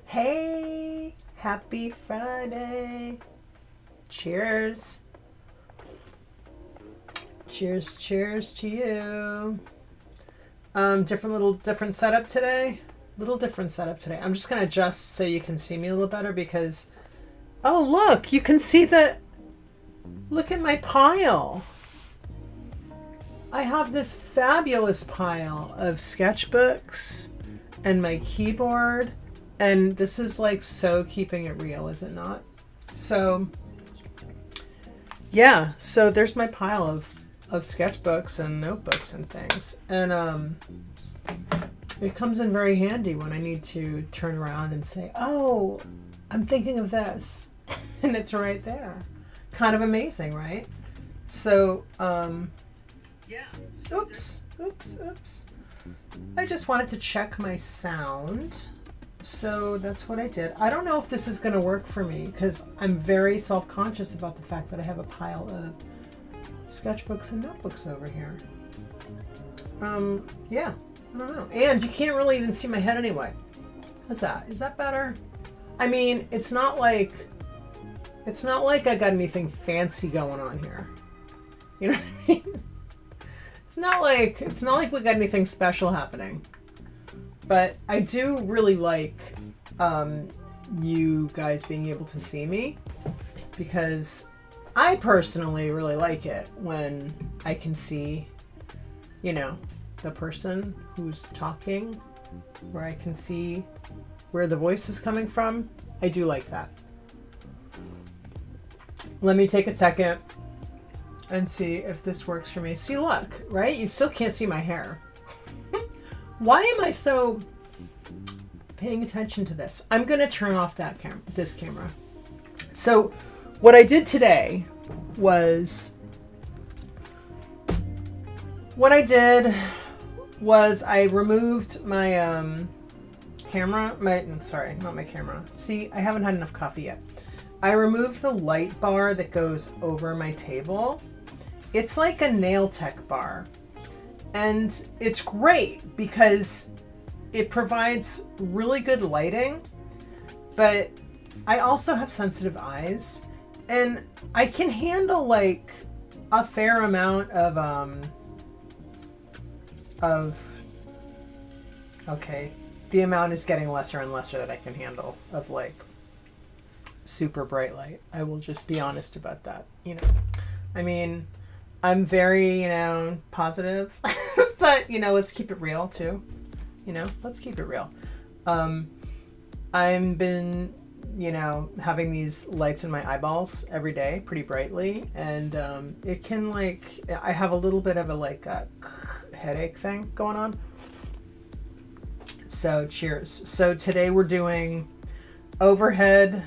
Hey, happy Friday. Cheers. Cheers, cheers to you. Different setup today. I'm just gonna adjust so you can see me a little better because, oh look, you can see look at my pile. I have this fabulous pile of sketchbooks and my keyboard, and this is like so keeping it real, is it not? So yeah, so there's my pile of sketchbooks and notebooks and things, and it comes in very handy when I need to turn around and say, oh, I'm thinking of this, and it's right there. Kind of amazing, right? So yeah. Oops. I just wanted to check my sound. So that's what I did. I don't know if this is going to work for me because I'm very self-conscious about the fact that I have a pile of sketchbooks and notebooks over here. Yeah, I don't know. And you can't really even see my head anyway. How's that? Is that better? I mean, it's not like I got anything fancy going on here. You know what I mean? It's not like we got anything special happening. But I do really like you guys being able to see me, because I personally really like it when I can see, you know, the person who's talking, where I can see where the voice is coming from. I do like that. Let me take a second and see if this works for me. See, look, right? You still can't see my hair. Why am I so paying attention to this? I'm going to turn off this camera. So what I did today was, I removed my camera. Sorry, not my camera. See, I haven't had enough coffee yet. I removed the light bar that goes over my table. It's like a nail tech bar. And it's great because it provides really good lighting, but I also have sensitive eyes, and I can handle like a fair amount okay, the amount is getting lesser and lesser that I can handle of like super bright light. I will just be honest about that. You know, I mean, I'm very, positive, but, let's keep it real too. Let's keep it real. I've been, having these lights in my eyeballs every day pretty brightly. And it can I have a little bit of a headache thing going on. So cheers. So today we're doing overhead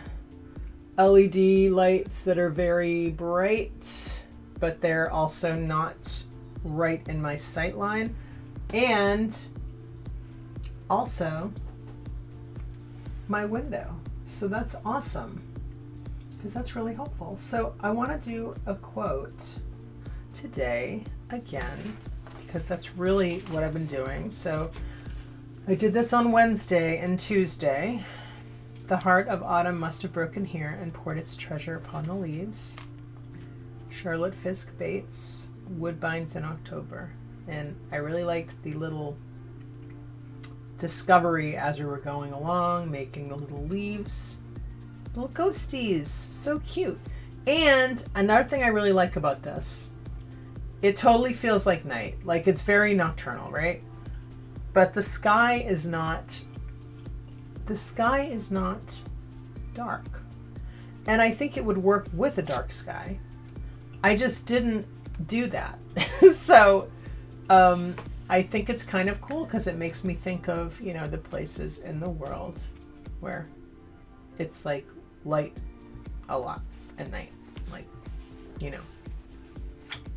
LED lights that are very bright, but they're also not right in my sight line. And also my window. So that's awesome, because that's really helpful. So I want to do a quote today again, because that's really what I've been doing. So I did this on Wednesday and Tuesday. The heart of autumn must have broken here and poured its treasure upon the leaves. Charlotte Fisk Bates, Woodbines in October. And I really liked the little discovery as we were going along, making the little leaves, little ghosties, so cute. And another thing I really like about this, it totally feels like night, like it's very nocturnal, right? But the sky is not dark. And I think it would work with a dark sky. I just didn't do that. So I think it's kind of cool because it makes me think of, the places in the world where it's like light a lot at night. Like,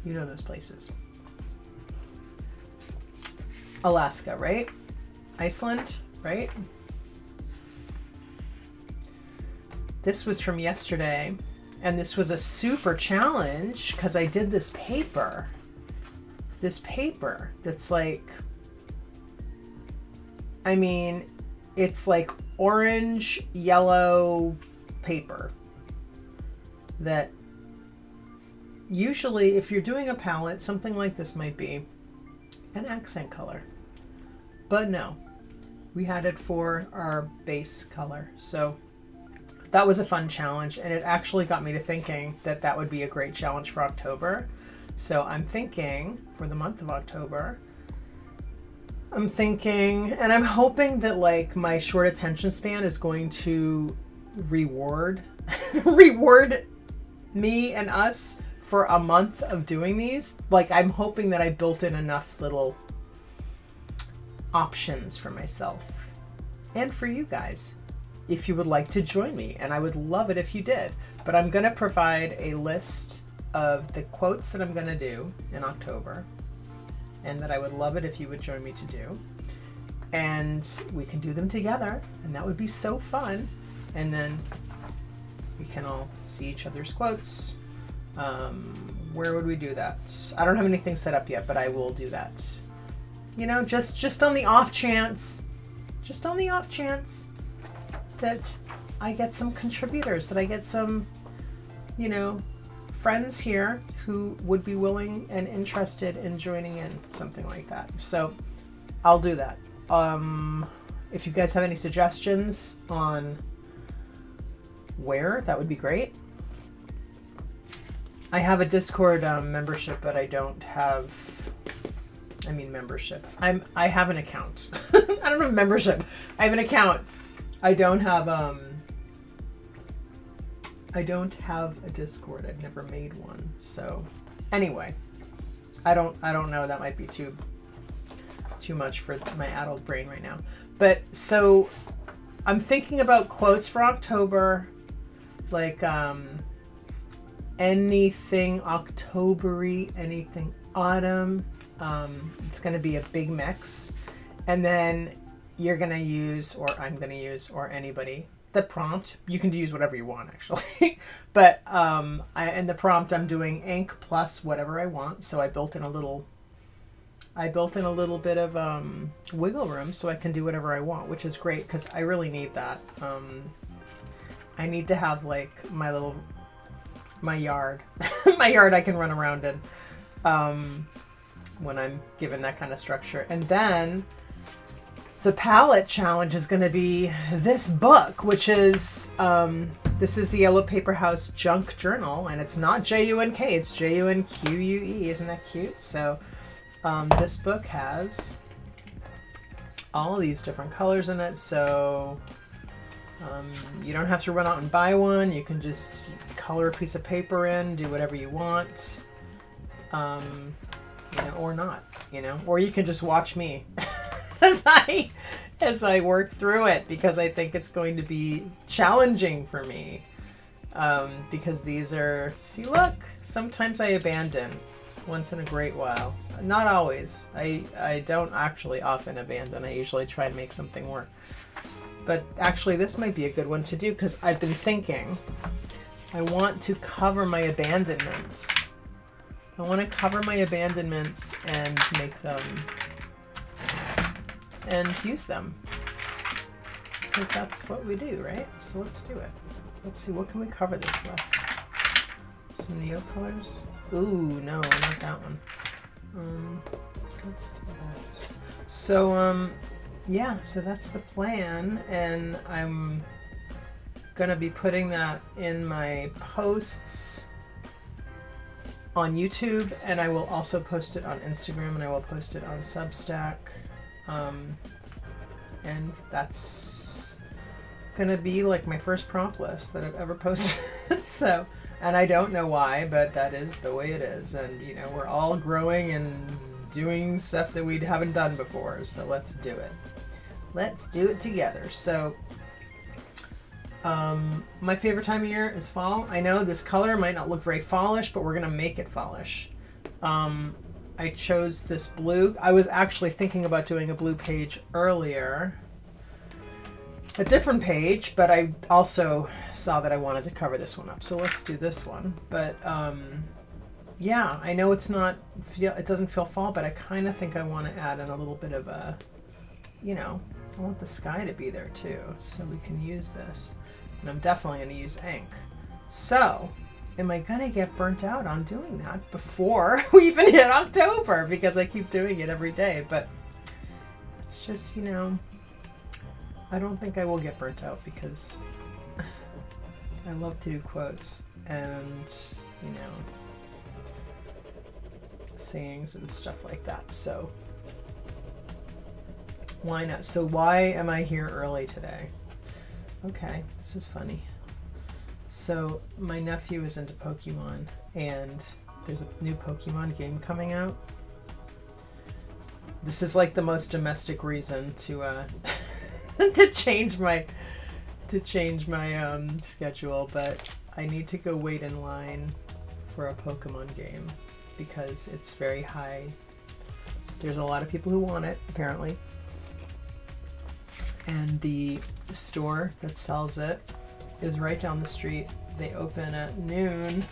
those places. Alaska, right? Iceland, right? This was from yesterday, and this was a super challenge because I did this paper that's like, it's like orange yellow paper that usually if you're doing a palette, something like this might be an accent color. But no, we had it for our base color. So that was a fun challenge, and it actually got me to thinking that that would be a great challenge for October. So I'm thinking for the month of October, I'm thinking, and I'm hoping that like my short attention span is going to reward me and us for a month of doing these. Like I'm hoping that I built in enough little options for myself and for you guys if you would like to join me, and I would love it if you did. But I'm gonna provide a list of the quotes that I'm gonna do in October, and that I would love it if you would join me to do. And we can do them together, and that would be so fun. And then we can all see each other's quotes. Where would we do that? I don't have anything set up yet, but I will do that. You know, just on the off chance, that I get some contributors, that I get some, you know, friends here who would be willing and interested in joining in, something like that. So I'll do that. If you guys have any suggestions on where, that would be great. I have a Discord membership, but I don't have, membership. I have an account. I don't have membership. I have an account. I don't have a Discord. I've never made one. So anyway, I don't know. That might be too much for my adult brain right now. But so I'm thinking about quotes for October, like anything October-y, anything autumn. It's going to be a big mix. And then you're going to use, or I'm going to use, or anybody, the prompt. You can use whatever you want, actually. But in the prompt, I'm doing ink plus whatever I want. So I built in a little bit of wiggle room so I can do whatever I want, which is great because I really need that. I need to have like my yard, my yard I can run around in when I'm given that kind of structure. And then the palette challenge is going to be this book, which is, this is the Yellow Paper House Junk Journal, and it's not JUNK, it's JUNQUE. Isn't that cute? So this book has all these different colors in it, so you don't have to run out and buy one. You can just color a piece of paper in, do whatever you want, or not, or you can just watch me as I work through it, because I think it's going to be challenging for me, because these are, see, look, sometimes I abandon once in a great while. Not always. I don't actually often abandon. I usually try to make something work. But actually this might be a good one to do, because I've been thinking I want to cover my abandonments. I want to cover my abandonments and make them and use them, because that's what we do, right? So let's do it. Let's see, what can we cover this with? Some Neocolors? Ooh, no, not that one. Let's do this. So yeah, so that's the plan, and I'm gonna be putting that in my posts on YouTube, and I will also post it on Instagram, and I will post it on Substack. And that's gonna be like my first prompt list that I've ever posted. So, and I don't know why, but that is the way it is. And we're all growing and doing stuff that we haven't done before. So let's do it. Let's do it together. So, my favorite time of year is fall. I know this color might not look very fallish, but we're gonna make it fallish. I chose this blue. I was actually thinking about doing a blue page earlier, a different page, but I also saw that I wanted to cover this one up. So let's do this one. But yeah, I know it doesn't feel fall, but I kind of think I want to add in a little bit of a, I want the sky to be there too, so we can use this. And I'm definitely going to use ink. So, am I going to get burnt out on doing that before we even hit October? Because I keep doing it every day. But it's just, you know, I don't think I will get burnt out because I love to do quotes and, you know, sayings and stuff like that. So why not? So why am I here early today? Okay, this is funny. So my nephew is into Pokemon and there's a new Pokemon game coming out. This is like the most domestic reason to to change my schedule, but I need to go wait in line for a Pokemon game because it's very high. There's a lot of people who want it, apparently. And the store that sells it is right down the street. They open at noon,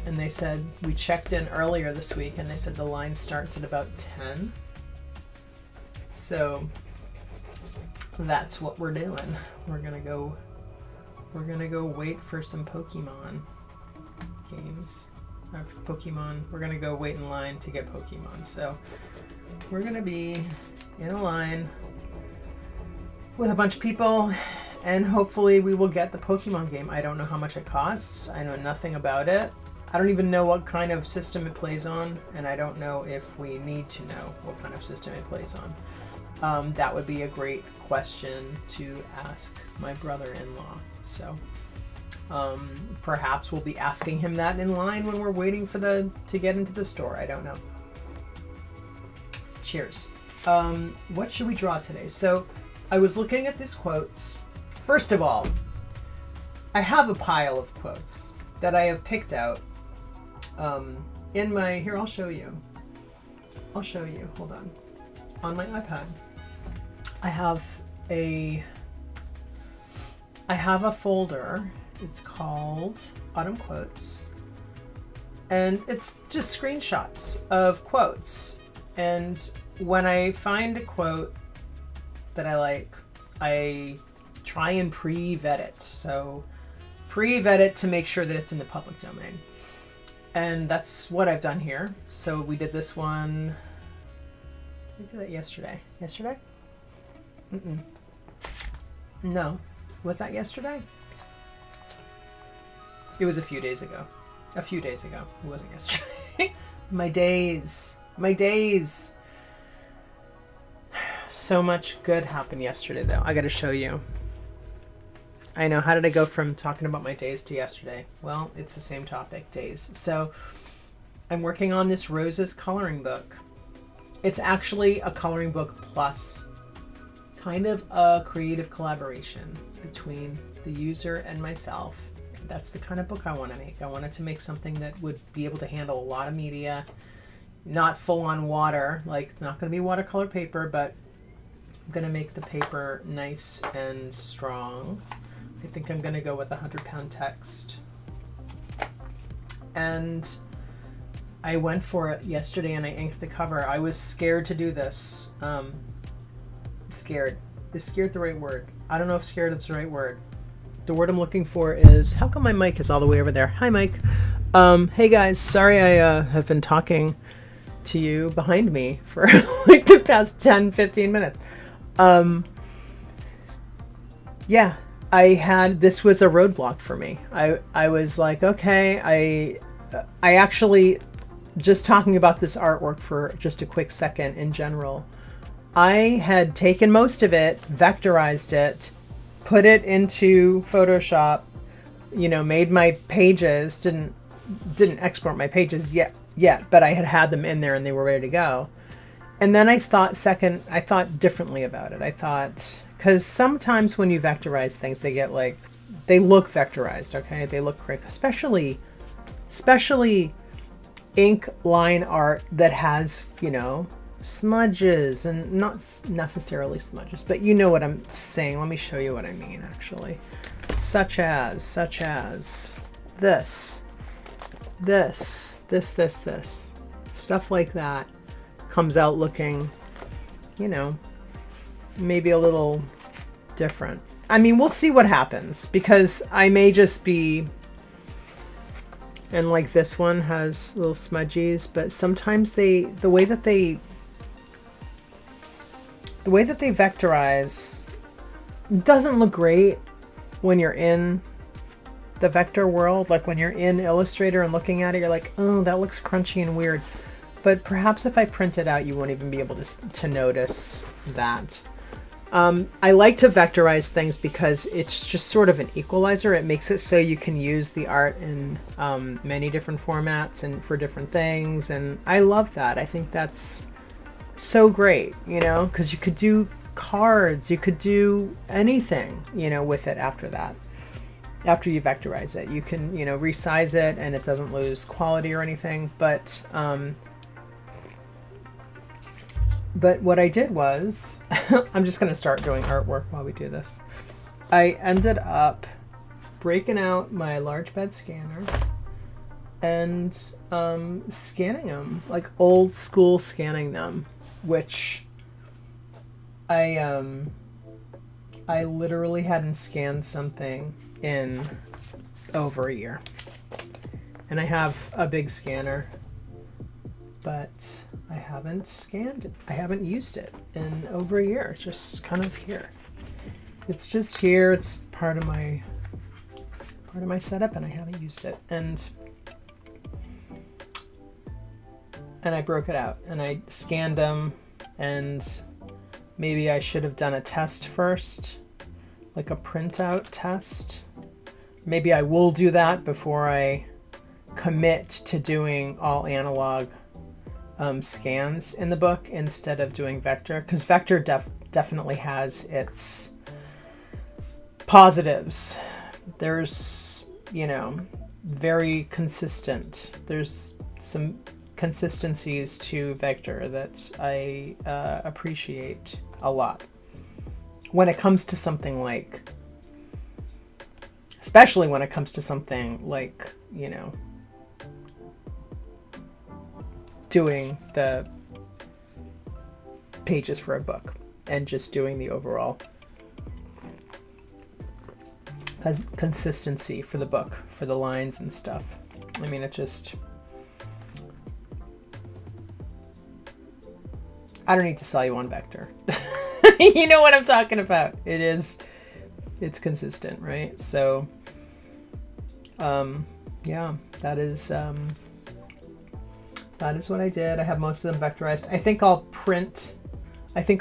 and they said, we checked in earlier this week, and they said the line starts at about 10. So that's what we're doing. We're gonna go wait for some Pokemon games. We're gonna go wait in line to get Pokemon. So we're gonna be in a line with a bunch of people, and hopefully we will get the Pokemon game. I don't know how much it costs. I know nothing about it. I don't even know what kind of system it plays on, and I don't know if we need to know what kind of system it plays on. That would be a great question to ask my brother-in-law. So perhaps we'll be asking him that in line when we're waiting for to get into the store. I don't know. Cheers. What should we draw today? So I was looking at these quotes. First of all, I have a pile of quotes that I have picked out in my, here, I'll show you. Hold on. On my iPad. I have a folder. It's called Autumn Quotes. And it's just screenshots of quotes. And when I find a quote that I like, I try and pre-vet it. So pre-vet it to make sure that it's in the public domain. And that's what I've done here. So we did this one. We did that yesterday. Yesterday? No. Was that yesterday? It was a few days ago. It wasn't yesterday. My days. So much good happened yesterday, though. I gotta show you. I know. How did I go from talking about my days to yesterday? Well, it's the same topic, days. So I'm working on this Roses coloring book. It's actually a coloring book plus kind of a creative collaboration between the user and myself. That's the kind of book I want to make. I wanted to make something that would be able to handle a lot of media, not full on water, like it's not going to be watercolor paper, but I'm going to make the paper nice and strong. I think I'm going to go with 100-pound text. And I went for it yesterday and I inked the cover. I was scared to do this. Scared. Is scared the right word? I don't know if scared is the right word. The word I'm looking for is, how come my mic is all the way over there? Hi, Mike. Hey guys, sorry I have been talking to you behind me for like the past 10-15 minutes. Yeah, this was a roadblock for me. I was like, okay, I actually, just talking about this artwork for just a quick second in general, I had taken most of it, vectorized it, put it into Photoshop, made my pages, didn't export my pages yet, but I had them in there and they were ready to go. And then I thought differently about it. I thought, because sometimes when you vectorize things, they look vectorized, okay? They look correct, especially ink line art that has, smudges, and not necessarily smudges, but you know what I'm saying. Let me show you what I mean, actually. Such as this. Stuff like that comes out looking, maybe a little different. I mean, we'll see what happens, because I may just be, and like this one has little smudgies, but sometimes the way that they vectorize doesn't look great when you're in the vector world. Like when you're in Illustrator and looking at it, you're like, oh, that looks crunchy and weird. But perhaps if I print it out, you won't even be able to notice that. I like to vectorize things because it's just sort of an equalizer. It makes it so you can use the art in many different formats and for different things. And I love that. I think that's so great, you know, because you could do cards, you could do anything, you know, with it after that. After you vectorize it, you can, you know, resize it and it doesn't lose quality or anything. But what I did was, I'm just going to start doing artwork while we do this. I ended up breaking out my large bed scanner and scanning them, like old school scanning them, which I literally hadn't scanned something in over a year. And I have a big scanner, but I haven't scanned it. I haven't used it in over a year. It's just kind of here. It's just here. It's part of my setup, and I haven't used it. And I broke it out and I scanned them, and maybe I should have done a test first, like a printout test. Maybe I will do that before I commit to doing all analog scans in the book instead of doing vector, because vector definitely has its positives. There's, you know, very consistent. There's some consistencies to vector that I appreciate a lot when it comes to something like, especially when it comes to something like, you know, doing the pages for a book and just doing the overall consistency for the book, for the lines and stuff. I mean, it just, I don't need to sell you on vector. You know what I'm talking about. It's consistent, right? So, yeah, that is what I did. I have most of them vectorized. I think I'll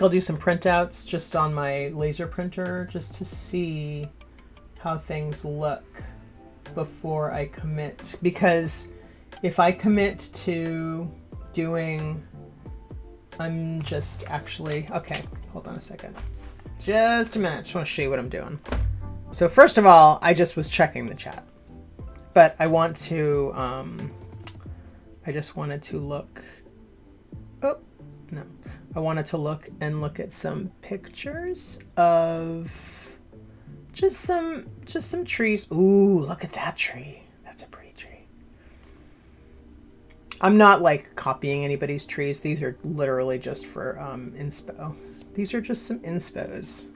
do some printouts just on my laser printer just to see how things look before I commit. Because if I commit to doing, I'm just actually, okay, hold on a second. Just a minute. I just want to show you what I'm doing. So first of all, I just was checking the chat. But I want to, I just wanted to look, oh, no. I wanted to look at some pictures of just some trees. Ooh, look at that tree. That's a pretty tree. I'm not like copying anybody's trees. These are literally just for inspo. These are just some inspos.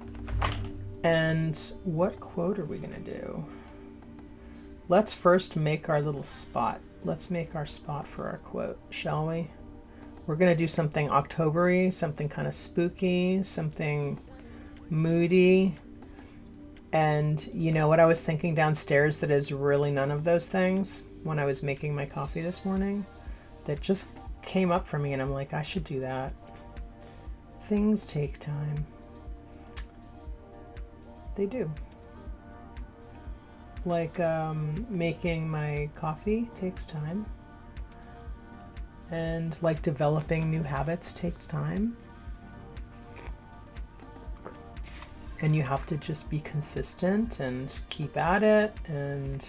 And what quote are we gonna do? Let's first make our little spot. Let's make our spot for our quote, shall we? We're gonna do something October-y, something kind of spooky, something moody. And you know what I was thinking downstairs that is really none of those things when I was making my coffee this morning? That just came up for me, and I'm like, I should do that. Things take time. They do. Like making my coffee takes time. And like developing new habits takes time. And you have to just be consistent and keep at it and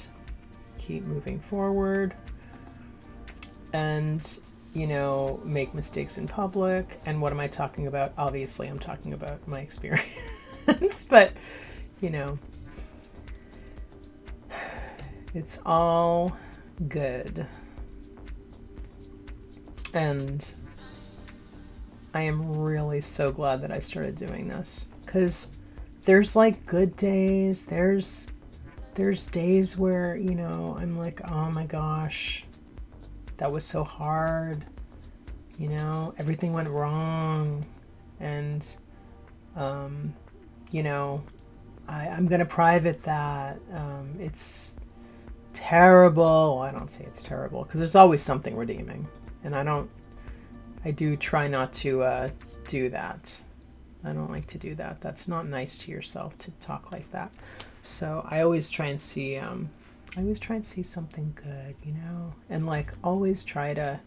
keep moving forward. And, you know, make mistakes in public. And what am I talking about? Obviously, I'm talking about my experience. But, you know, it's all good. And I am really so glad that I started doing this, because there's like good days. There's days where, you know, I'm like, oh my gosh, that was so hard. You know, everything went wrong. And, you know, I'm going to private that. It's terrible. I don't say it's terrible, because there's always something redeeming. And I do try not to do that. I don't like to do that. That's not nice to yourself to talk like that. So I always try and see, something good, you know, and like always try to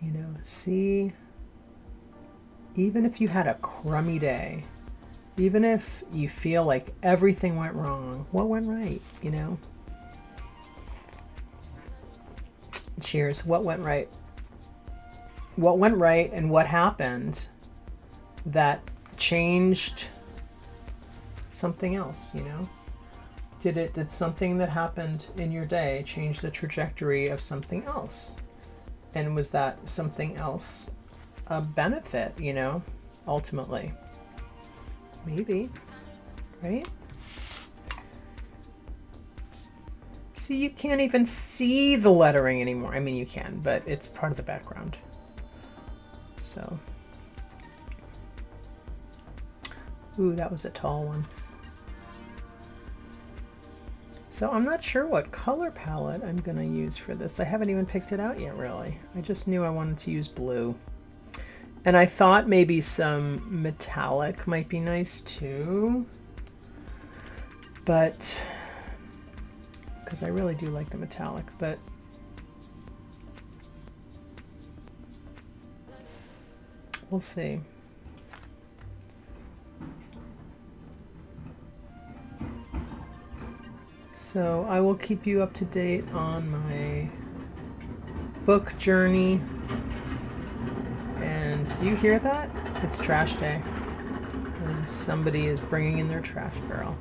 you know, see, even if you had a crummy day, even if you feel like everything went wrong, what went right, you know? Cheers. What went right? What went right, and what happened that changed something else, you know? Did something that happened in your day change the trajectory of something else? And was that something else a benefit, you know, ultimately? Maybe, right? See, you can't even see the lettering anymore. I mean, you can, but it's part of the background. So, ooh, that was a tall one. So I'm not sure what color palette I'm going to use for this. I haven't even picked it out yet, really. I just knew I wanted to use blue. And I thought maybe some metallic might be nice too. But, because I really do like the metallic, but we'll see. So I will keep you up to date on my book journey. And do you hear that? It's trash day. And somebody is bringing in their trash barrel.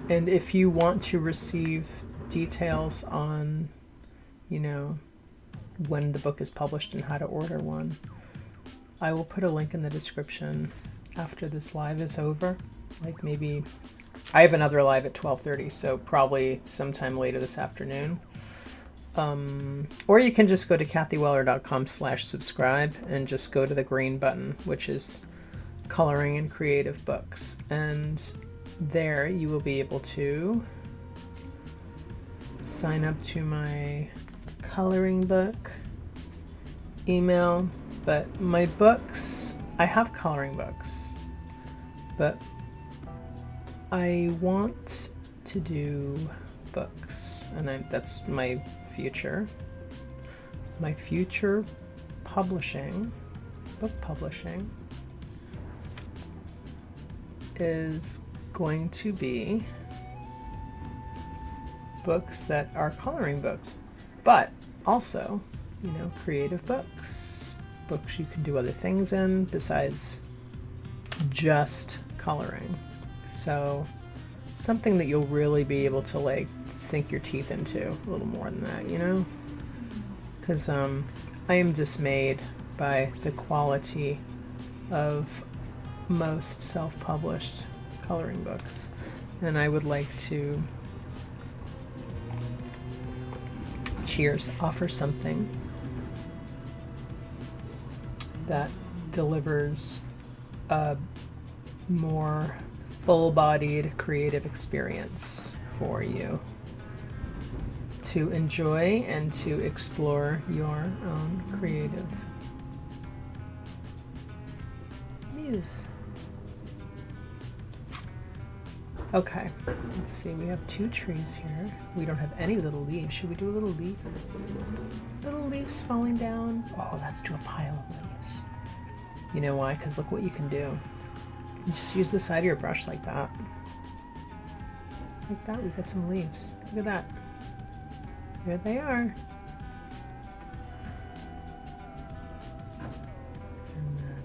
And if you want to receive details on, you know, when the book is published and how to order one, I will put a link in the description after this live is over. Like maybe I have another live at 12:30, so probably sometime later this afternoon. Or you can just go to kathyweller.com/subscribe and just go to the green button, which is coloring and creative books. And there you will be able to sign up to my coloring book email. But my books, I have coloring books, but I want to do books, and that's my future. My future publishing, book publishing, is going to be books that are coloring books, but also, you know, creative books, books you can do other things in besides just coloring. So something that you'll really be able to like sink your teeth into a little more than that, you know? Because I am dismayed by the quality of most self-published coloring books, and I would like to, cheers, offer something that delivers a more full-bodied creative experience for you to enjoy and to explore your own creative muse. Okay, let's see, we have 2 trees here. We don't have any little leaves. Should we do a little leaf? Little leaves falling down. Oh, let's do a pile of leaves. You know why? Because look what you can do. You just use the side of your brush like that. Like that, we got some leaves. Look at that. There they are. And then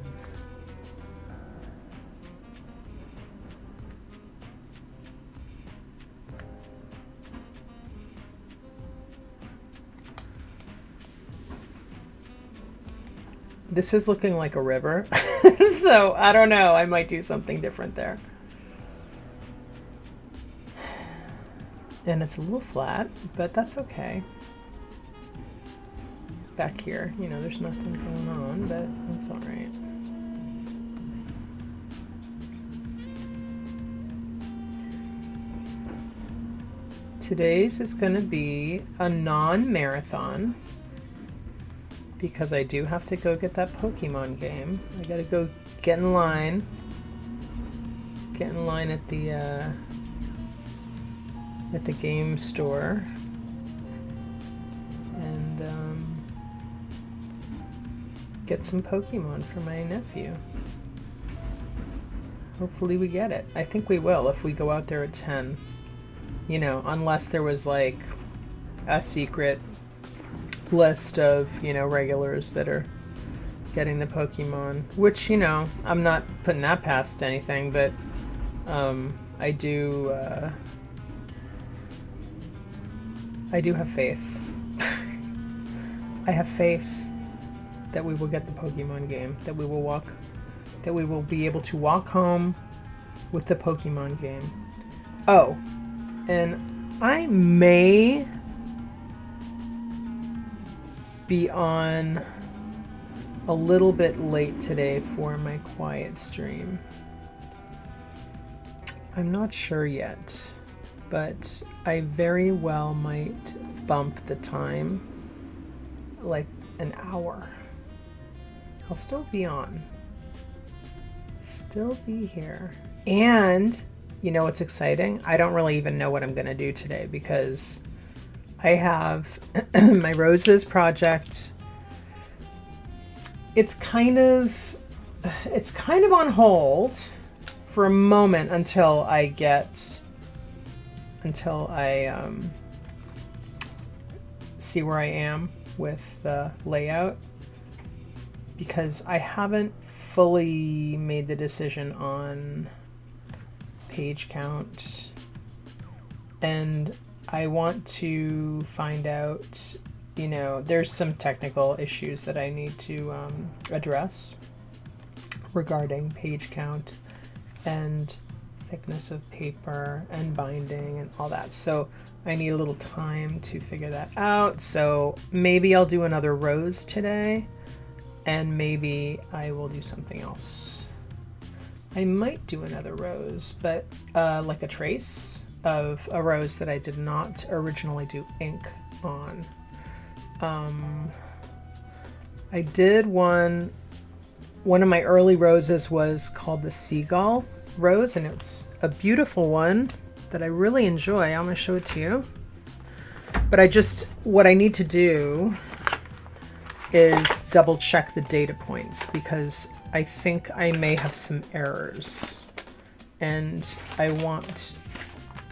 This is looking like a river. So I don't know. I might do something different there. And it's a little flat, but that's okay. Back here, you know, there's nothing going on, but that's all right. Today's is going to be a non-marathon because I do have to go get that Pokemon game. I got to go get in line. Get in line at the game store. And get some Pokemon for my nephew. Hopefully we get it. I think we will if we go out there at 10. You know, unless there was like a secret list of, you know, regulars that are getting the Pokemon, which, you know, I'm not putting that past anything, but I do have faith. I have faith that we will get the Pokemon game, that we will be able to walk home with the Pokemon game. Oh, and I may be on a little bit late today for my quiet stream. I'm not sure yet, but I very well might bump the time like an hour. I'll still be on. Still be here. And you know what's exciting? I don't really even know what I'm going to do today because I have my roses project. It's kind of on hold for a moment until I see where I am with the layout, because I haven't fully made the decision on page count, and I want to find out, you know, there's some technical issues that I need to address regarding page count and thickness of paper and binding and all that. So I need a little time to figure that out. So maybe I'll do another rose today, and maybe I will do something else. I might do another rose, but like a trace of a rose that I did not originally do ink on. I did one of my early roses was called the Seagull Rose, and it's a beautiful one that I really enjoy. I'm going to show it to you. But what I need to do is double check the data points, because I think I may have some errors, and I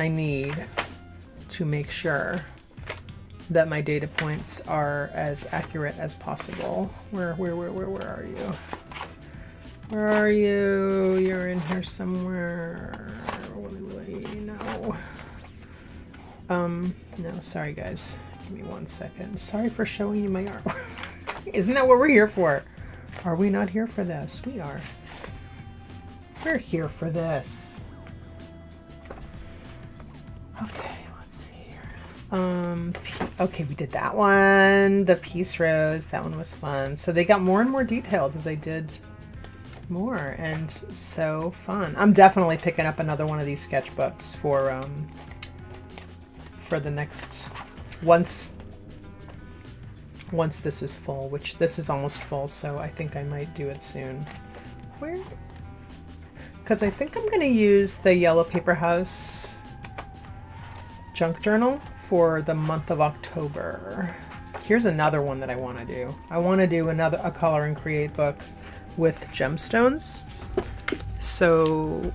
need to make sure that my data points are as accurate as possible. Where are you? Where are you? You're in here somewhere. No, sorry guys. Give me 1 second. Sorry for showing you my art. Isn't that what we're here for? Are we not here for this? We are. We're here for this. Okay, let's see here. Okay, we did that one. The Peace Rose. That one was fun. So they got more and more detailed as I did more, and so fun. I'm definitely picking up another one of these sketchbooks for the next once this is full, which this is almost full, so I think I might do it soon. Where? Because I think I'm going to use the Yellow Paper House junk journal for the month of October. Here's another one that I want to do. I want to do a color and create book with gemstones. So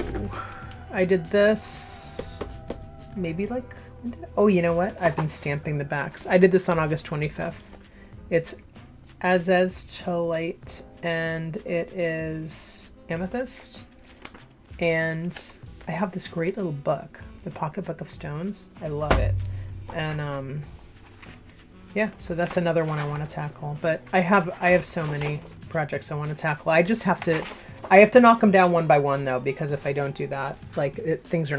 I did this maybe like, oh, you know what? I've been stamping the backs. I did this on August 25th. It's azeztulite and it is amethyst. And I have this great little book, the Pocket Book of Stones. I love it. And yeah, so that's another one I want to tackle. But I have so many projects I want to tackle. I have to knock them down one by one though, because if I don't do that, like things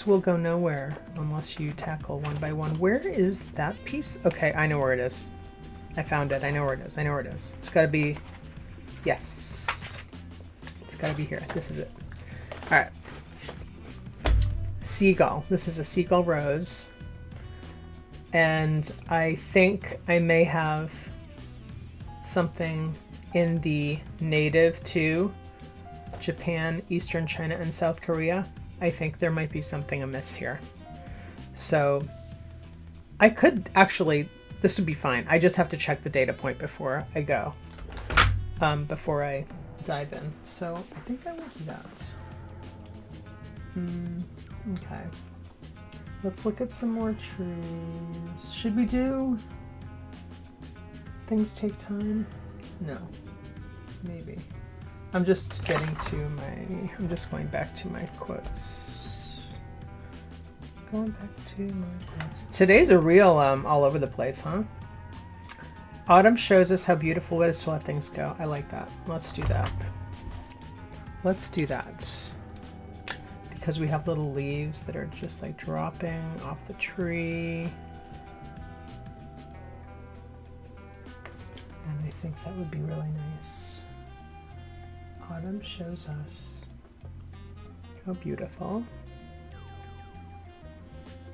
will go nowhere unless you tackle one by one. Where is that piece? Okay, I know where it is. I found it. I know where it is. I know where it is. It's got to be, yes. It's got to be here. This is it. All right. Seagull. This is a seagull rose. And I think I may have something in the native to Japan, Eastern China, and South Korea. I think there might be something amiss here. So I could actually, this would be fine. I just have to check the data point before I go, before I dive in. So I think I will do that. Okay. Let's look at some more trees. Should we do things take time? No, maybe. I'm just getting to I'm just going back to my quotes. Going back to my quotes. Today's a real all over the place, huh? Autumn shows us how beautiful it is to let things go. I like that. Let's do that. Let's do that. Because we have little leaves that are just like dropping off the tree. And I think that would be really nice. Autumn shows us how beautiful.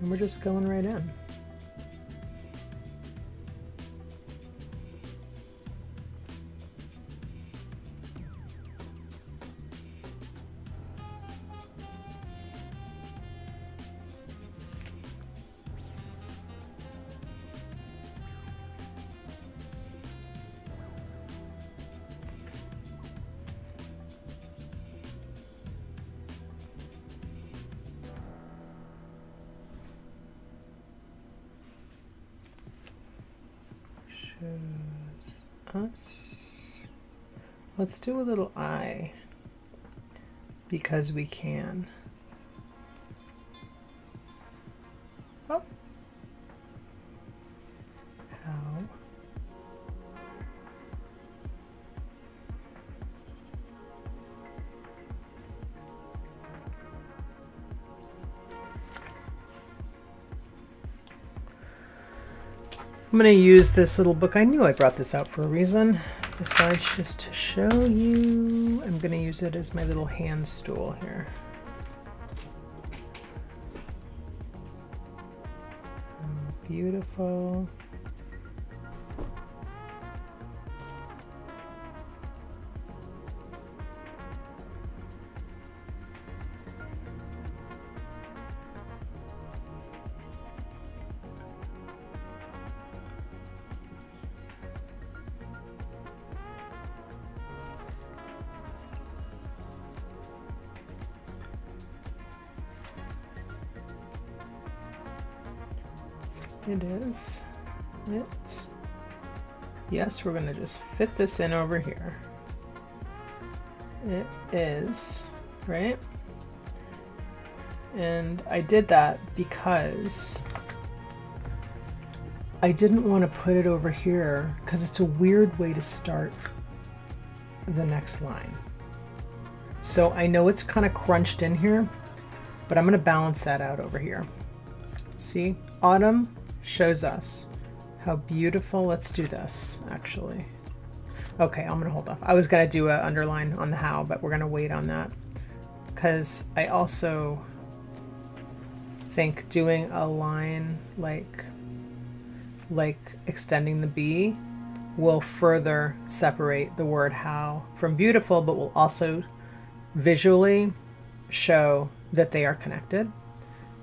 And we're just going right in. Shows us. Let's do a little eye because we can. Oh. How? I'm going to use this little book. I knew I brought this out for a reason. Besides just to show you, I'm going to use it as my little hand stool here. Beautiful. It is. It's. Yes, we're going to just fit this in over here. It is, right? And I did that because I didn't want to put it over here because it's a weird way to start the next line. So I know it's kind of crunched in here, but I'm going to balance that out over here. See, autumn shows us how beautiful. Let's do this actually. Okay, I'm gonna hold off. I was gonna do an underline on the how, but we're gonna wait on that because I also think doing a line like extending the B will further separate the word how from beautiful, but will also visually show that they are connected.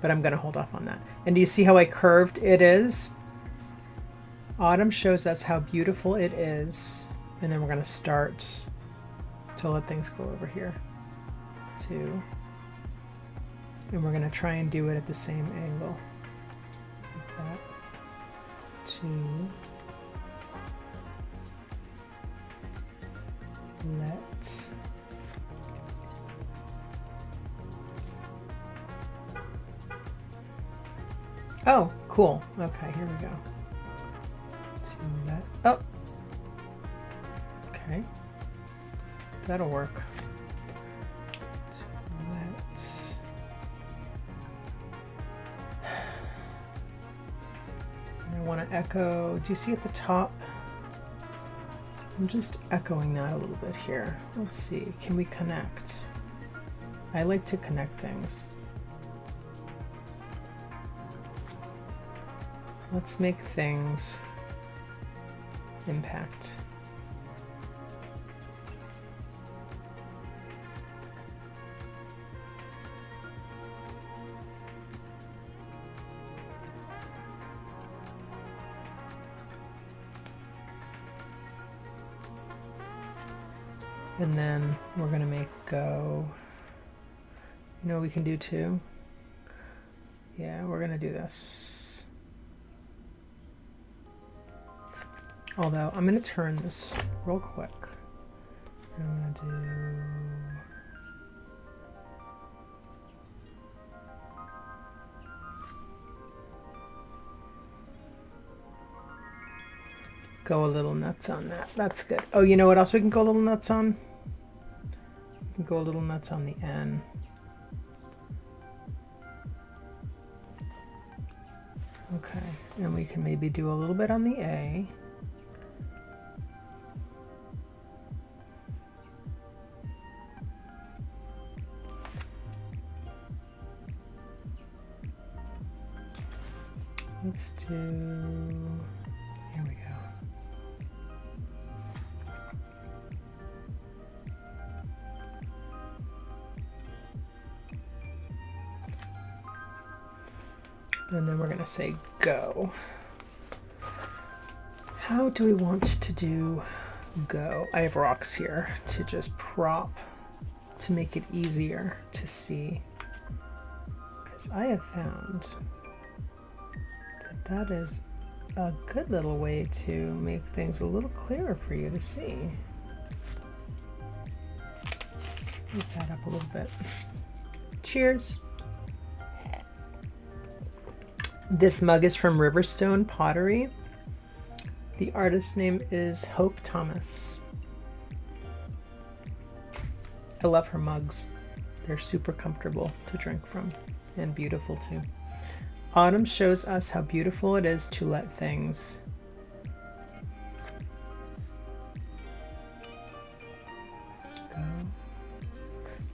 But I'm going to hold off on that. And do you see how I curved it is? Autumn shows us how beautiful it is. And then we're going to start to let things go over here too. And we're going to try and do it at the same angle. Like that. 2. Let. Oh, cool. Okay, here we go. To let. Oh. That'll work. And I want to echo. Do you see at the top? I'm just echoing that a little bit here. Let's see. Can we connect? I like to connect things. Let's make things impact. And then we're going to make go. You know what we can do too? Yeah, we're going to do this. Although I'm going to turn this real quick. I'm going to do... Go a little nuts on that. That's good. Oh, you know what else we can go a little nuts on? We can go a little nuts on the N. Okay, and we can maybe do a little bit on the A. Let's do, here we go. And then we're going to say go. How do we want to do go? I have rocks here to just prop to make it easier to see. Because I have found that that is a good little way to make things a little clearer for you to see. Move that up a little bit. Cheers. This mug is from Riverstone Pottery. The artist's name is Hope Thomas. I love her mugs. They're super comfortable to drink from and beautiful too. Autumn shows us how beautiful it is to let things go.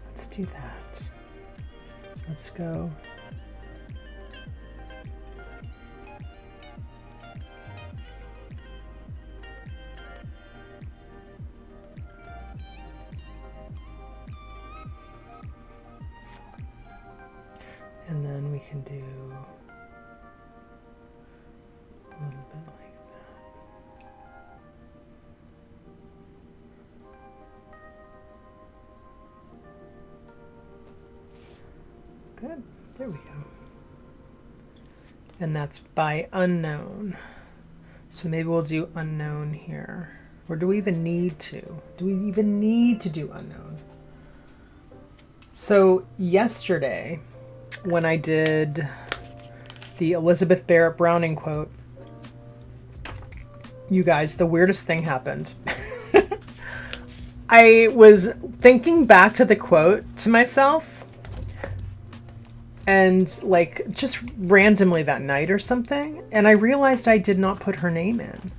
Let's do that. Let's go. And then we can do a little bit like that. Good, there we go. And that's by unknown. So maybe we'll do unknown here. Or do we even need to? Do we even need to do unknown? So yesterday, when I did the Elizabeth Barrett Browning quote, you guys, the weirdest thing happened. I was thinking back to the quote to myself, and like just randomly that night or something, and I realized I did not put her name in.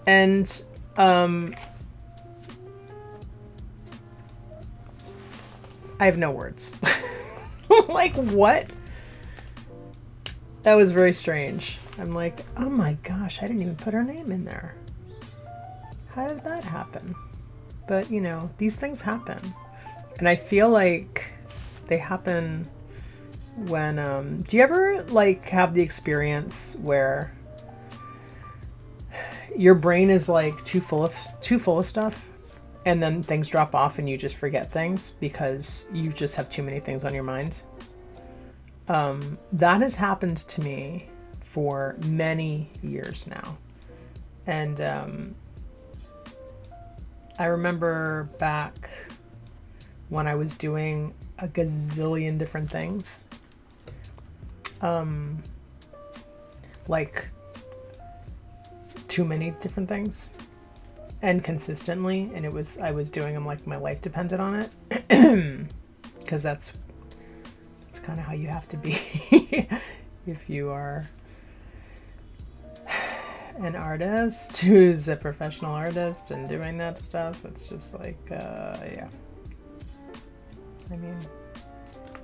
And I have no words. Like, what? That was very strange. I'm like, oh my gosh, I didn't even put her name in there. How did that happen? But, you know, these things happen. And I feel like they happen when, do you ever, like, have the experience where your brain is, like, too full of stuff? And then things drop off and you just forget things because you just have too many things on your mind. That has happened to me for many years now. And I remember back when I was doing a gazillion different things. Like too many different things. and consistently, and I was doing them like my life depended on it, because that's kind of how you have to be if you are an artist who's a professional artist and doing that stuff. It's just like, yeah. I mean,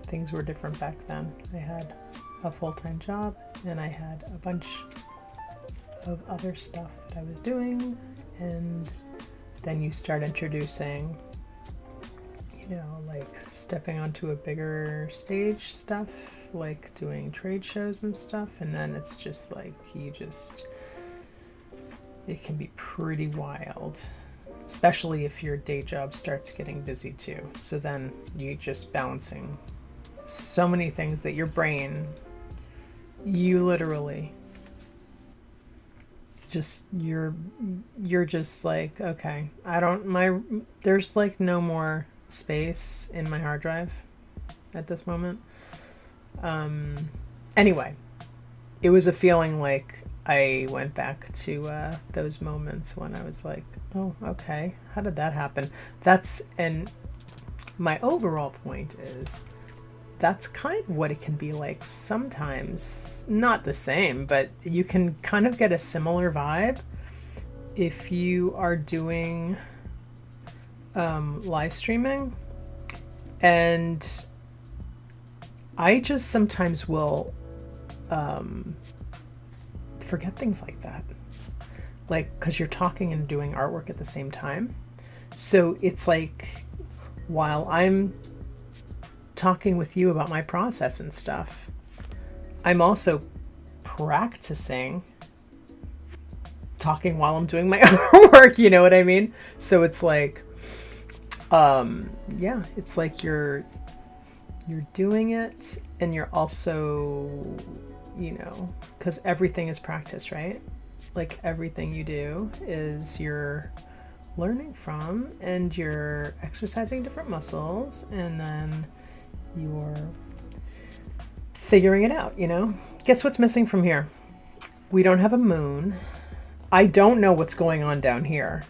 things were different back then. I had a full-time job and I had a bunch of other stuff that I was doing, and then you start introducing, you know, like stepping onto a bigger stage stuff, like doing trade shows and stuff, and then it's just like it can be pretty wild, especially if your day job starts getting busy too. So then you're just balancing so many things that your brain, you literally just, you're just like, okay, there's like no more space in my hard drive at this moment. Anyway, it was a feeling like I went back to those moments when I was like, oh, okay, how did that happen? And my overall point is, that's kind of what it can be like sometimes. Not the same, but you can kind of get a similar vibe if you are doing live streaming. And I just sometimes will forget things like that, like, because you're talking and doing artwork at the same time. So it's like, while I'm talking with you about my process and stuff, I'm also practicing talking while I'm doing my artwork, you know what I mean? So it's like, yeah, it's like you're doing it, and you're also, you know, because everything is practice, right? Like everything you do is you're learning from, and you're exercising different muscles, and then you're figuring it out, you know? Guess what's missing from here? We don't have a moon. I don't know what's going on down here.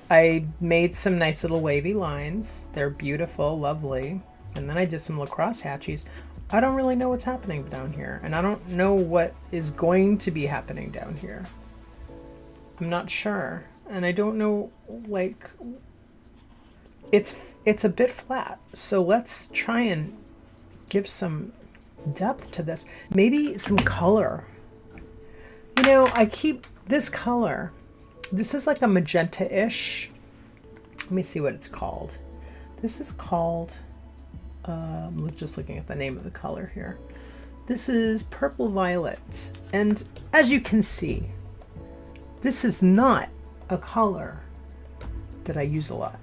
I made some nice little wavy lines. They're beautiful, lovely. And then I did some lacrosse hatchies. I don't really know what's happening down here, and I don't know what is going to be happening down here. I'm not sure, and I don't know, like, it's a bit flat. So let's try and give some depth to this. Maybe some color. You know, I keep this color. This is like a magenta-ish. Let me see what it's called. This is called, I'm just looking at the name of the color here. This is Purple Violet. And as you can see, this is not a color that I use a lot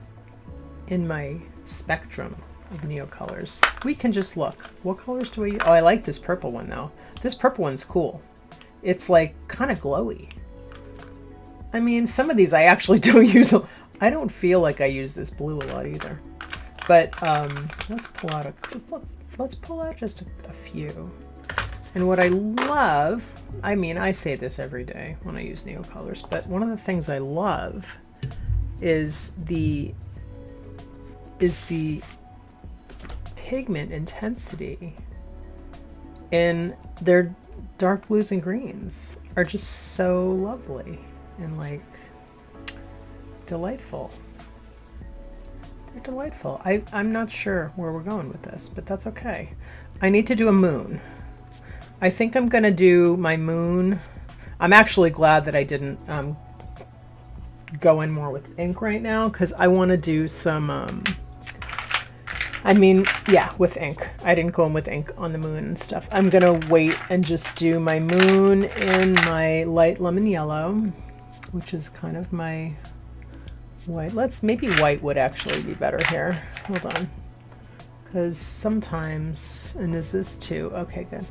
in my spectrum of Neocolors. We can just look. What colors do I use? Oh, I like this purple one though. This purple one's cool. It's like kind of glowy. I mean, some of these I actually don't use. I don't feel like I use this blue a lot either. But let's pull out let's pull out just a few. And what I love, I mean, I say this every day when I use Neocolors, but one of the things I love is the pigment intensity in their dark blues and greens are just so lovely and like delightful. They're delightful. I'm not sure where we're going with this, but that's okay. I need to do a moon. I think I'm gonna do my moon. I'm actually glad that I didn't go in more with ink right now, because I want to do some I mean, yeah, with ink. I didn't go in with ink on the moon and stuff. I'm gonna wait and just do my moon in my light lemon yellow, which is kind of my white. Maybe white would actually be better here. Hold on. Because sometimes, and is this too? Okay, good.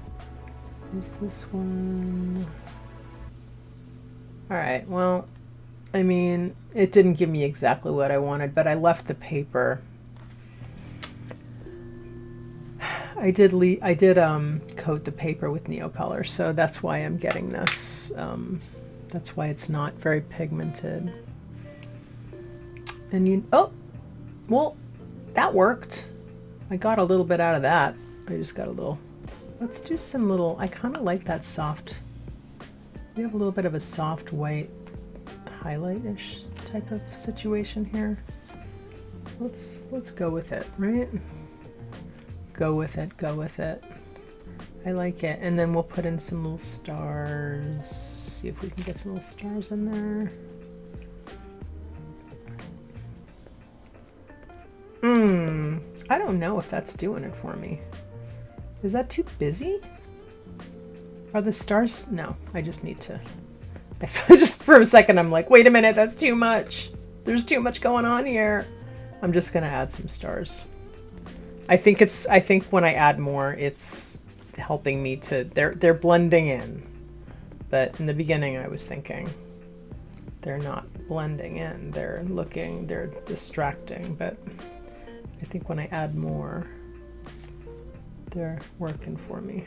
Is this one? All right, well, I mean, it didn't give me exactly what I wanted, but I left the paper. I did coat the paper with Neocolor, so that's why I'm getting this. That's why it's not very pigmented. And you, oh, well, that worked. I got a little bit out of that. I just got a little, let's do some little, I kind of like that soft, we have a little bit of a soft white highlight-ish type of situation here. Let's go with it, right? Go with it, go with it. I like it. And then we'll put in some little stars. See if we can get some little stars in there. I don't know if that's doing it for me. Is that too busy? Are the stars? No, I just need to. Just for a second, I'm like, wait a minute, that's too much. There's too much going on here. I'm just gonna add some stars. I think when I add more, it's helping me to, they're blending in. But in the beginning, I was thinking they're not blending in. They're distracting. But I think when I add more, they're working for me.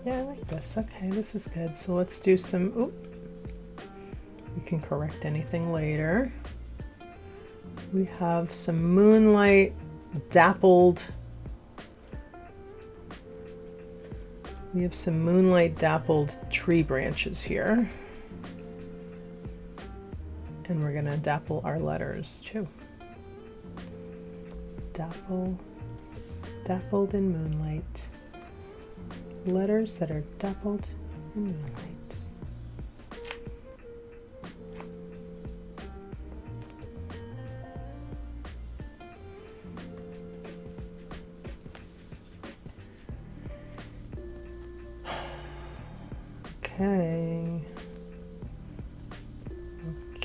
Yeah, I like this. Okay, this is good. So let's do some, oop. We can correct anything later. We have some moonlight dappled. We have some moonlight dappled tree branches here. And we're gonna dapple our letters too. Dappled in moonlight. Letters that are dappled in moonlight.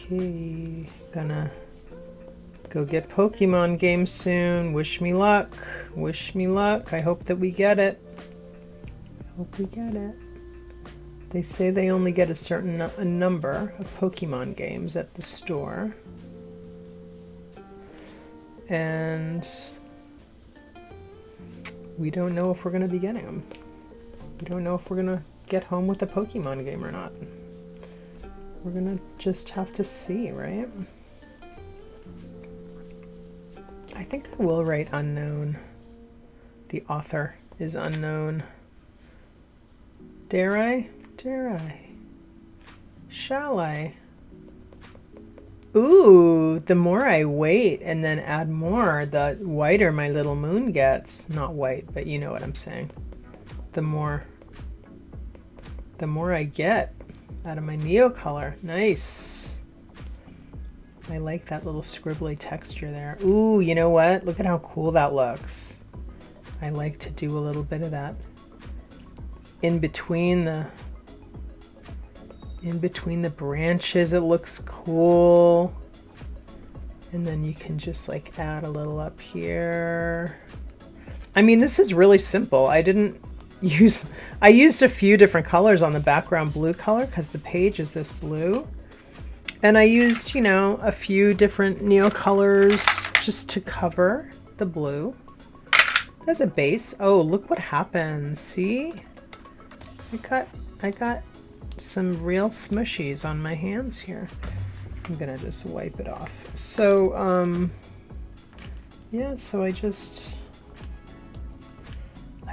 Okay, gonna go get Pokemon games soon. Wish me luck. Wish me luck. I hope that we get it. Hope we get it. They say they only get a certain number of Pokemon games at the store. And we don't know if we're gonna be getting them. We don't know if we're gonna get home with a Pokemon game or not. We're gonna just have to see, right? I think I will write unknown. The author is unknown. Dare I? Dare I? Shall I? Ooh, the more I wait and then add more, the whiter my little moon gets. Not white, but you know what I'm saying. The more I get out of my Neocolor. Nice. I like that little scribbly texture there. Ooh, you know what? Look at how cool that looks. I like to do a little bit of that in between the branches. It looks cool. And then you can just like add a little up here. I mean, this is really simple. I used a few different colors on the background blue color because the page is this blue. And I used, you know, a few different Neocolors just to cover the blue as a base. Oh, look what happens. See? I got some real smushies on my hands here. I'm gonna just wipe it off. So, yeah, so I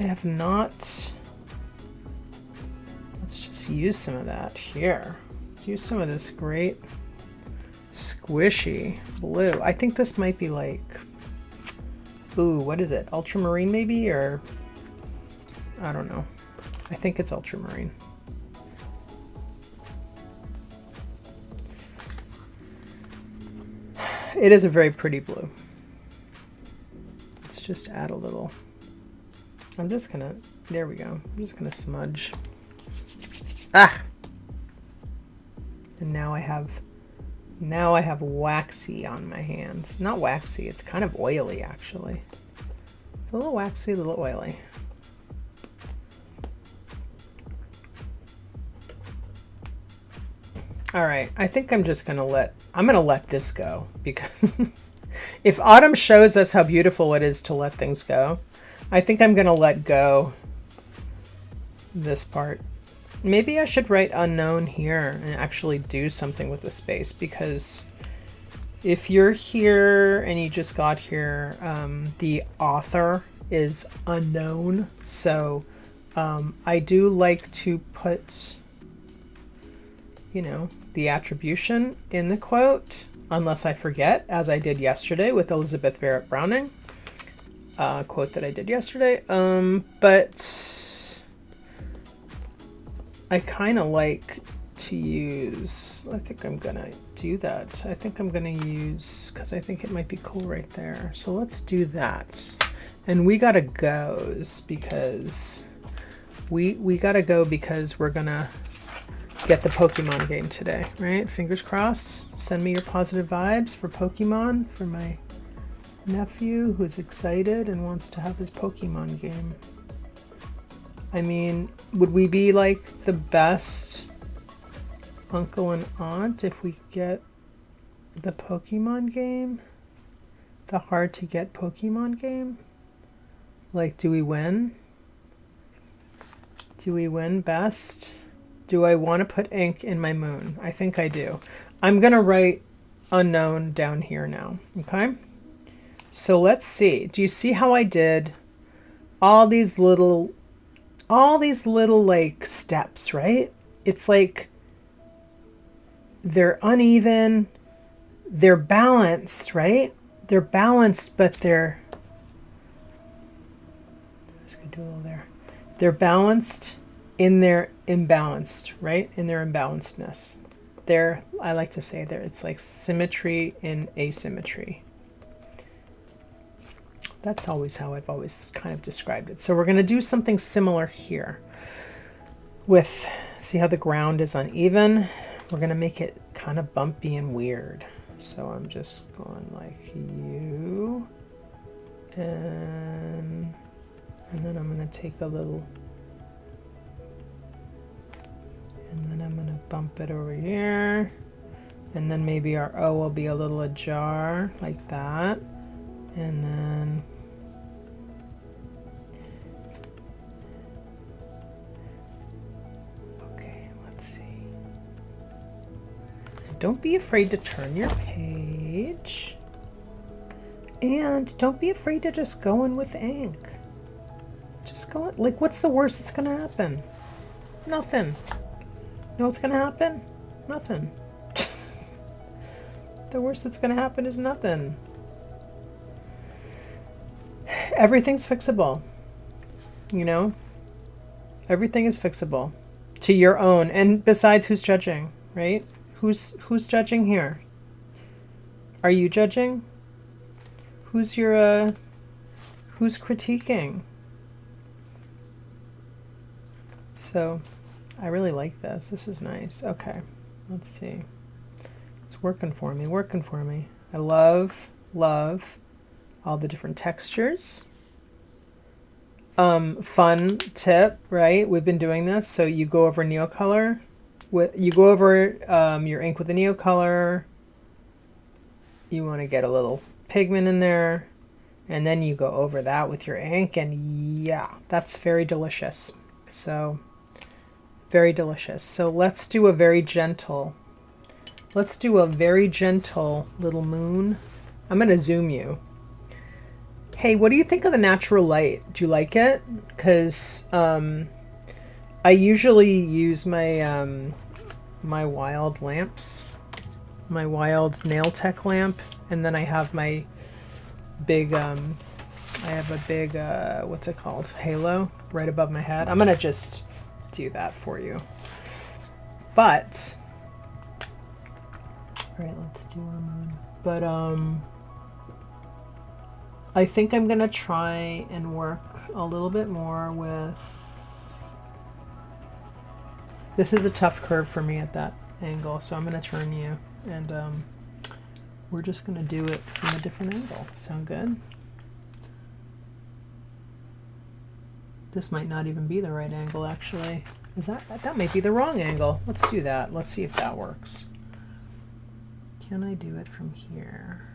have not, let's just use some of that here. Let's use some of this great squishy blue. I think this might be like, ooh, what is it? Ultramarine maybe, or I don't know. I think it's ultramarine. It is a very pretty blue. Let's just add a little. I'm just gonna, there we go. I'm just gonna smudge. Ah! And now I have waxy on my hands. Not waxy, it's kind of oily actually. It's a little waxy, a little oily. All right, I think I'm gonna let this go because if autumn shows us how beautiful it is to let things go, I think I'm gonna let go this part Maybe I should write unknown here and actually do something with the space, because if you're here and you just got here, the author is unknown. So I do like to put, you know, the attribution in the quote, unless I forget, as I did yesterday with Elizabeth Barrett Browning, quote that I did yesterday. But I kind of like to use, I think I'm gonna do that. I think I'm gonna use, because I think it might be cool right there. So let's do that. And we gotta go because we gotta go because we're gonna get the Pokemon game today, right? Fingers crossed. Send me your positive vibes for Pokemon, for my nephew who's excited and wants to have his Pokemon game. I mean, would we be like the best uncle and aunt if we get the Pokemon game? The hard to get Pokemon game? Like, do we win? Do we win best? Do I want to put ink in my moon? I think I do. I'm gonna write unknown down here now, okay? So let's see. Do you see how I did all these little like steps, right? It's like they're uneven, they're balanced, right? They're balanced, but they're, just gonna do a little there. They're balanced in their imbalanced, right? In their imbalancedness. There, I like to say there, it's like symmetry in asymmetry. That's always how I've always kind of described it. So we're going to do something similar here with, see how the ground is uneven? We're going to make it kind of bumpy and weird. So I'm just going like you, and then I'm going to take a little, and then I'm going to bump it over here. And then maybe our O will be a little ajar like that. And then okay, let's see. Don't be afraid to turn your page. And don't be afraid to just go in with ink. Just go in. Like, what's the worst that's gonna happen? Nothing. You know what's gonna happen? Nothing. The worst that's gonna happen is nothing. Everything's fixable, you know? Everything is fixable to your own. And besides, who's judging, right? Who's judging here? Are you judging? Who's your who's critiquing? So I really like this. This is nice. Okay, let's see. It's working for me, working for me. I love all the different textures. Fun tip, right? We've been doing this. So you go over Neocolor, you go over your ink with a Neocolor. You want to get a little pigment in there, and then you go over that with your ink, and yeah, that's very delicious. So very delicious. So let's do a very gentle. Let's do a very gentle little moon. I'm gonna zoom you. Hey, what do you think of the natural light? Do you like it? Because I usually use my my wild lamps, my wild nail tech lamp, and then I have my big I have a big what's it called, halo right above my head. I'm gonna just do that for you. But all right, let's do our moon. But I think I'm gonna try and work a little bit more with, this is a tough curve for me at that angle, so I'm gonna turn you, and we're just gonna do it from a different angle. Sound good? This might not even be the right angle, actually. Is that might be the wrong angle. Let's do that. Let's see if that works. Can I do it from here?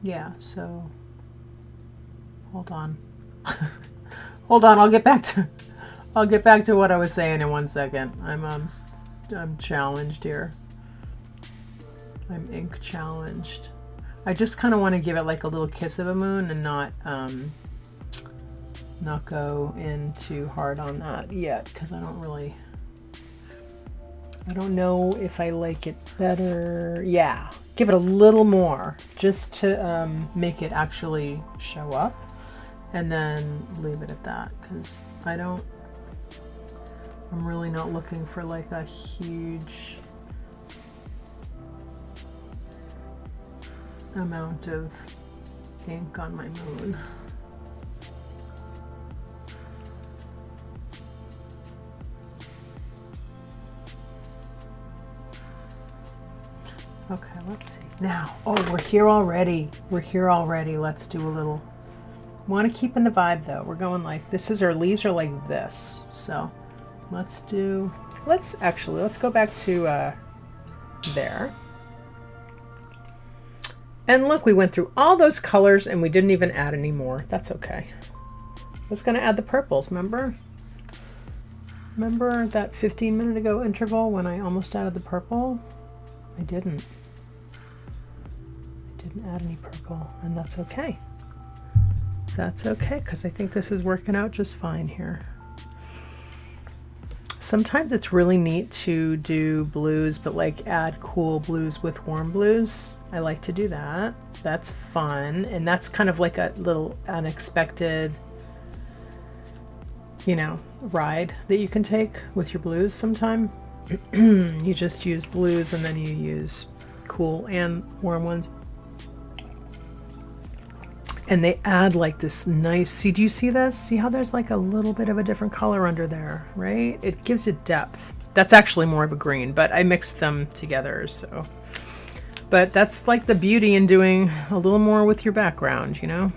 Yeah, so hold on. Hold on, I'll get back to what I was saying in 1 second. I'm challenged here. I'm ink challenged. I just kind of want to give it like a little kiss of a moon and not go in too hard on that yet, because I don't know if I like it better. Yeah, give it a little more just to make it actually show up, and then leave it at that, because I'm really not looking for like a huge amount of ink on my moon. Okay, let's see. Now, oh, we're here already. We're here already. Let's do a little. Want to keep in the vibe though. We're going like this is our leaves are like this. So let's go back to there. And look, we went through all those colors and we didn't even add any more. That's okay. I was going to add the purples, remember? Remember that 15-minute ago interval when I almost added the purple? I didn't add any purple, and that's okay. That's okay, because I think this is working out just fine here. Sometimes it's really neat to do blues, but like add cool blues with warm blues. I like to do that. That's fun, and that's kind of like a little unexpected, you know, ride that you can take with your blues sometime. You just use blues and then you use cool and warm ones, and they add like this nice, see, do you see this? See how there's like a little bit of a different color under there, right? It gives it depth. That's actually more of a green, but I mixed them together, so. But that's like the beauty in doing a little more with your background, you know?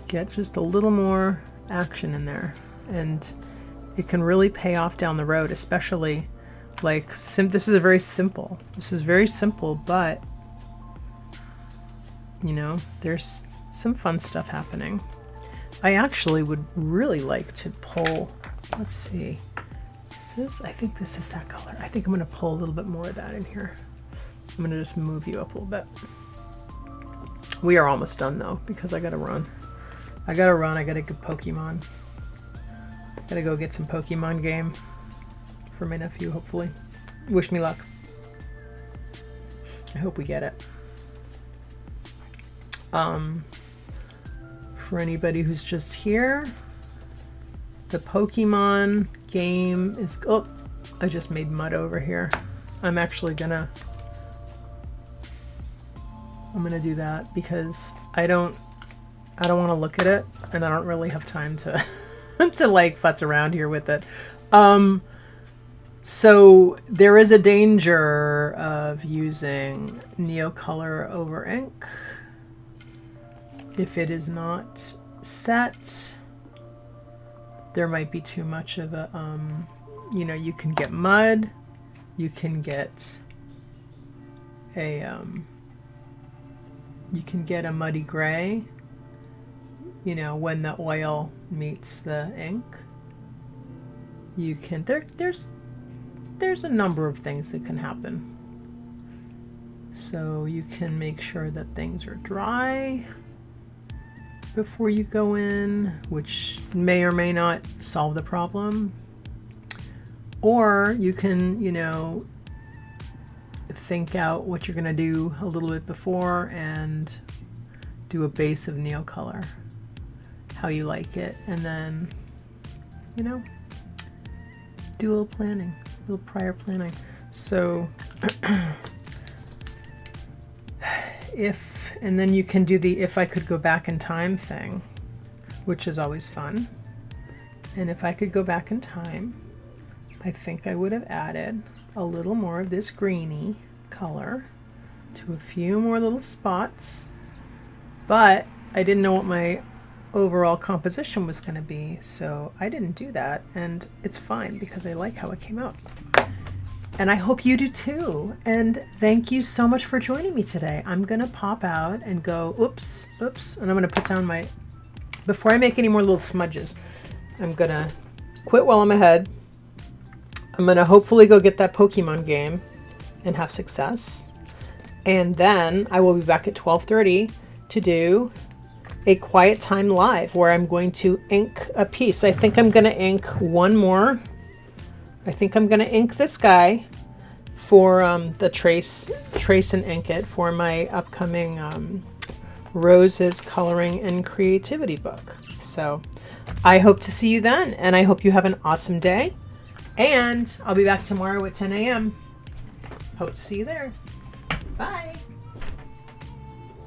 Get just a little more action in there, and it can really pay off down the road, especially like this is very simple, but you know, there's some fun stuff happening. I actually would really like to pull, let's see, is this, I think this is that color. I think I'm going to pull a little bit more of that in here. I'm going to just move you up a little bit. We are almost done though, because I got to run. I got to get Pokemon. Gotta go get some Pokemon game for my nephew, hopefully. Wish me luck. I hope we get it. For anybody who's just here, the Pokemon game is, oh, I just made mud over here. I'm gonna do that because I don't want to look at it, and I don't really have time to to like futz around here with it. So there is a danger of using Neocolor over ink if it is not set. There might be too much of a you know, you can get mud, you can get a muddy gray, you know, when the oil meets the ink. You can, there's a number of things that can happen. So you can make sure that things are dry before you go in, which may or may not solve the problem. Or you can, you know, think out what you're going to do a little bit before and do a base of Neocolor, how you like it, and then, you know, do a little planning, a little prior planning. So and then you can do the if I could go back in time thing, which is always fun. And if I could go back in time, I think I would have added a little more of this greeny color to a few more little spots, but I didn't know what my overall composition was going to be, so I didn't do that, and it's fine because I like how it came out. And I hope you do too. And thank you so much for joining me today. I'm going to pop out and go, oops, and I'm going to put down my, before I make any more little smudges, I'm going to quit while I'm ahead. I'm going to hopefully go get that Pokemon game and have success. And then I will be back at 12:30 to do a quiet time live where I'm going to ink a piece. I think I'm going to ink one more. I think I'm going to ink this guy for the trace and ink it for my upcoming Roses Coloring and Creativity book. So I hope to see you then, and I hope you have an awesome day. And I'll be back tomorrow at 10 a.m. Hope to see you there. Bye.